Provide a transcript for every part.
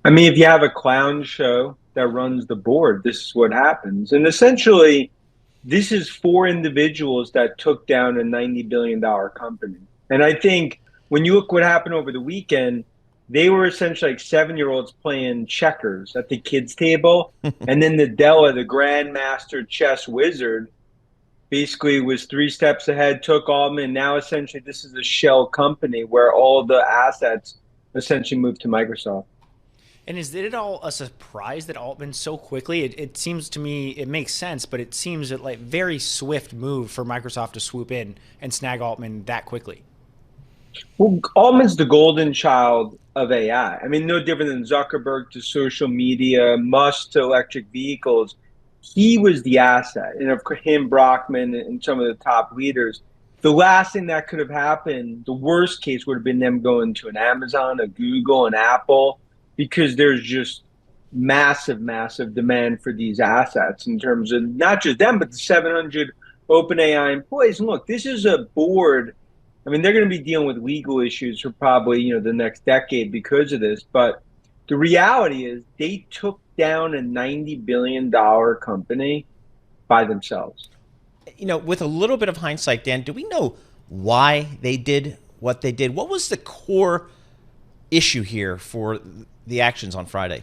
I mean, if you have a clown show that runs the board, this is what happens. And essentially, this is four individuals that took down a $90 billion company. And I think when you look what happened over the weekend, they were essentially like 7-year-olds playing checkers at the kids' table. And then Nadella, the grandmaster chess wizard, basically was 3 steps ahead, took Altman. Now essentially this is a shell company where all the assets essentially moved to Microsoft. And is it all a surprise that Altman so quickly? It seems to me it makes sense, but it seems like very swift move for Microsoft to swoop in and snag Altman that quickly. Well, Altman's the golden child of AI. I mean, no different than Zuckerberg to social media, Musk to electric vehicles. He was the asset. And of course, him, Brockman, and some of the top leaders. The last thing that could have happened, the worst case would have been them going to an Amazon, a Google, an Apple, because there's just massive, massive demand for these assets in terms of not just them, but the 700 OpenAI employees. And look, this is a board. I mean, they're going to be dealing with legal issues for probably, the next decade because of this. But the reality is they took down a $90 billion company by themselves. With a little bit of hindsight, Dan, do we know why they did what they did? What was the core issue here for the actions on Friday?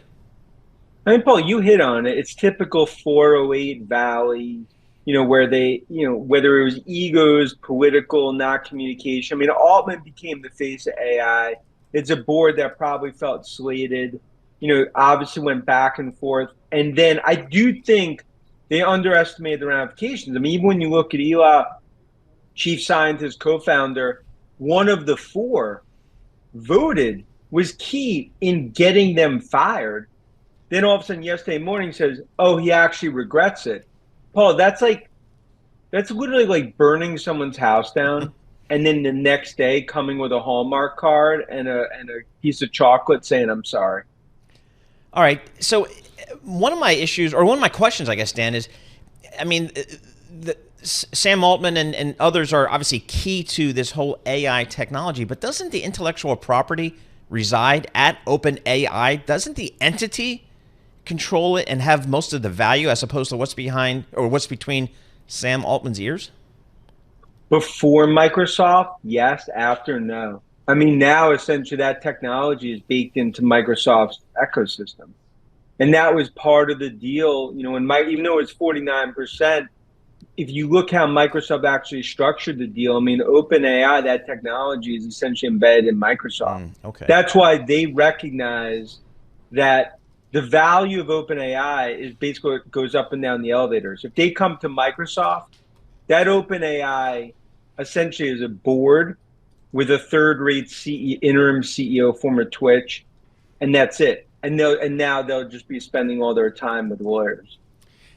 I mean, Paul, you hit on it. It's typical 408 Valley, where they, whether it was egos, political, not communication. I mean, Altman became the face of AI. It's a board that probably felt slated, obviously went back and forth. And then I do think they underestimated the ramifications. I mean, even when you look at Eli, chief scientist, co-founder, one of the four voted was key in getting them fired. Then all of a sudden yesterday morning says, oh, he actually regrets it. Paul, that's literally like burning someone's house down and then the next day coming with a Hallmark card and a piece of chocolate saying, I'm sorry. All right. So one of my issues, or one of my questions, I guess, Dan, is, I mean, Sam Altman and others are obviously key to this whole AI technology, but doesn't the intellectual property reside at OpenAI? Doesn't the entity control it and have most of the value as opposed to what's behind or what's between Sam Altman's ears? Before Microsoft, yes. After, no. I mean, now essentially that technology is baked into Microsoft's ecosystem. And that was part of the deal, even though it's 49%, if you look how Microsoft actually structured the deal, I mean, OpenAI, that technology is essentially embedded in Microsoft. Okay. That's why they recognize that the value of OpenAI is basically what goes up and down the elevators. If they come to Microsoft, that OpenAI essentially is a board with a third-rate interim CEO, former Twitch, and that's it. And now they'll just be spending all their time with lawyers.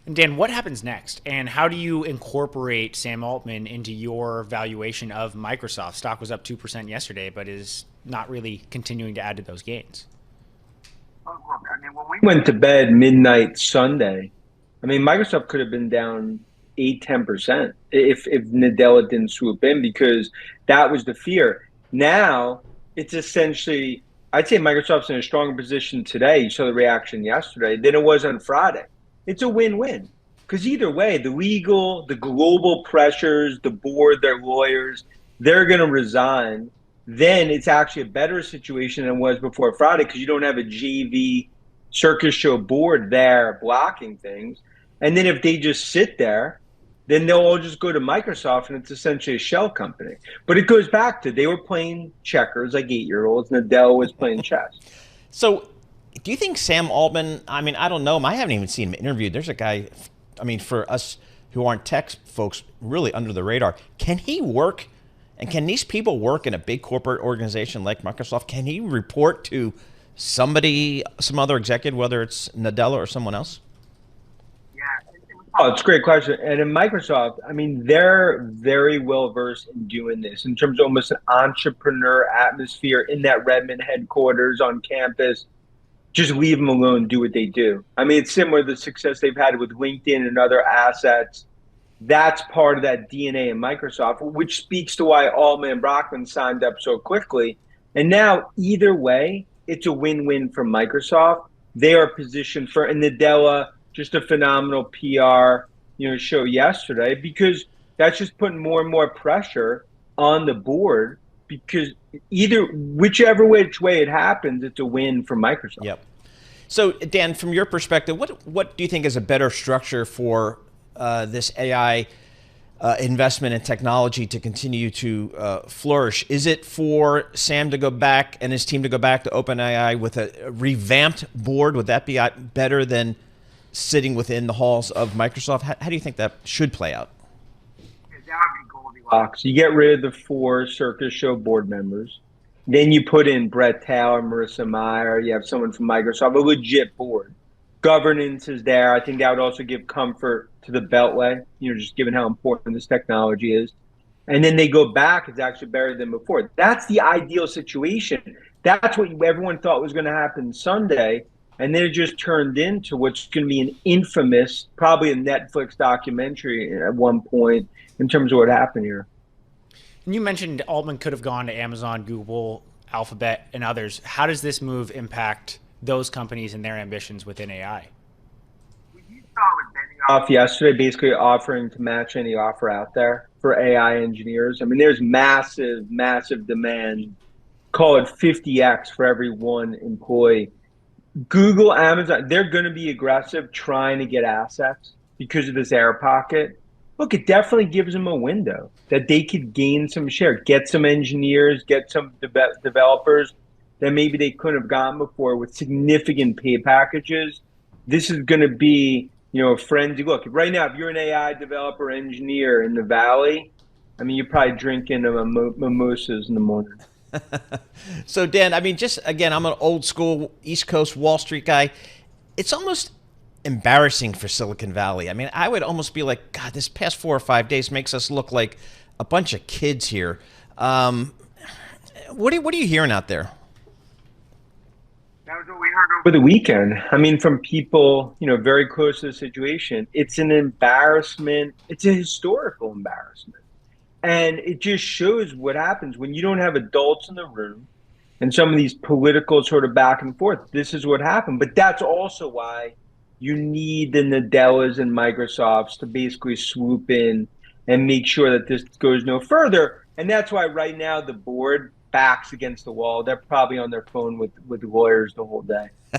And Dan, what happens next? And how do you incorporate Sam Altman into your valuation of Microsoft? Stock was up 2% yesterday, but is not really continuing to add to those gains. Look, I mean, when we went to bed midnight Sunday, I mean, Microsoft could have been down 8-10% if Nadella didn't swoop in, because that was the fear. Now it's essentially, I'd say Microsoft's in a stronger position today. You saw the reaction yesterday than it was on Friday. It's a win-win, because either way, the legal, the global pressures, the board, their lawyers, they're going to resign. Then it's actually a better situation than it was before Friday, because you don't have a JV circus show board there blocking things. And then if they just sit there, then they'll all just go to Microsoft, and it's essentially a shell company. But it goes back to they were playing checkers like 8-year-olds. Nadella was playing chess. So do you think Sam Altman, I mean, I don't know him. I haven't even seen him interviewed. There's a guy, I mean, for us who aren't tech folks, really under the radar. Can he work, and can these people work in a big corporate organization like Microsoft? Can he report to somebody, some other executive, whether it's Nadella or someone else? Oh, it's a great question. And in Microsoft, I mean, they're very well versed in doing this in terms of almost an entrepreneur atmosphere in that Redmond headquarters on campus. Just leave them alone, do what they do. I mean, it's similar to the success they've had with LinkedIn and other assets. That's part of that DNA in Microsoft, which speaks to why Altman and Brockman signed up so quickly. And now, either way, it's a win-win for Microsoft. They are positioned for, and Nadella, just a phenomenal PR, show yesterday, because that's just putting more and more pressure on the board, because whichever which way it happens, it's a win for Microsoft. Yep. So Dan, from your perspective, what do you think is a better structure for this AI investment in technology to continue to flourish? Is it for Sam to go back and his team to go back to OpenAI with a revamped board? Would that be better than sitting within the halls of Microsoft? How do you think that should play out? That would be Goldilocks. You get rid of the 4 Circus Show board members. Then you put in Brett Taylor, Marissa Mayer. You have someone from Microsoft, a legit board. Governance is there. I think that would also give comfort to the Beltway, just given how important this technology is. And then they go back, it's actually better than before. That's the ideal situation. That's what everyone thought was going to happen Sunday. And then it just turned into what's going to be an infamous, probably a Netflix documentary at one point in terms of what happened here. And you mentioned Altman could have gone to Amazon, Google, Alphabet, and others. How does this move impact those companies and their ambitions within AI? You saw with Benioff yesterday, basically offering to match any offer out there for AI engineers. I mean, there's massive, massive demand. Call it 50x for every one employee. Google, Amazon, they're going to be aggressive trying to get assets because of this air pocket. Look, it definitely gives them a window that they could gain some share, get some engineers, get some developers that maybe they couldn't have gotten before with significant pay packages. This is going to be, a frenzy. Look, right now, if you're an AI developer engineer in the Valley, I mean, you're probably drinking mimosas in the morning. So, Dan, I mean, just again, I'm an old school East Coast Wall Street guy. It's almost embarrassing for Silicon Valley. I mean, I would almost be like, God, this past 4 or 5 days makes us look like a bunch of kids here. What are you hearing out there? That was what we heard over the weekend. I mean, from people, very close to the situation. It's an embarrassment. It's a historical embarrassment. And it just shows what happens when you don't have adults in the room and some of these political sort of back and forth. This is what happened. But that's also why you need the Nadellas and Microsofts to basically swoop in and make sure that this goes no further. And that's why right now the board backs against the wall. They're probably on their phone with lawyers the whole day.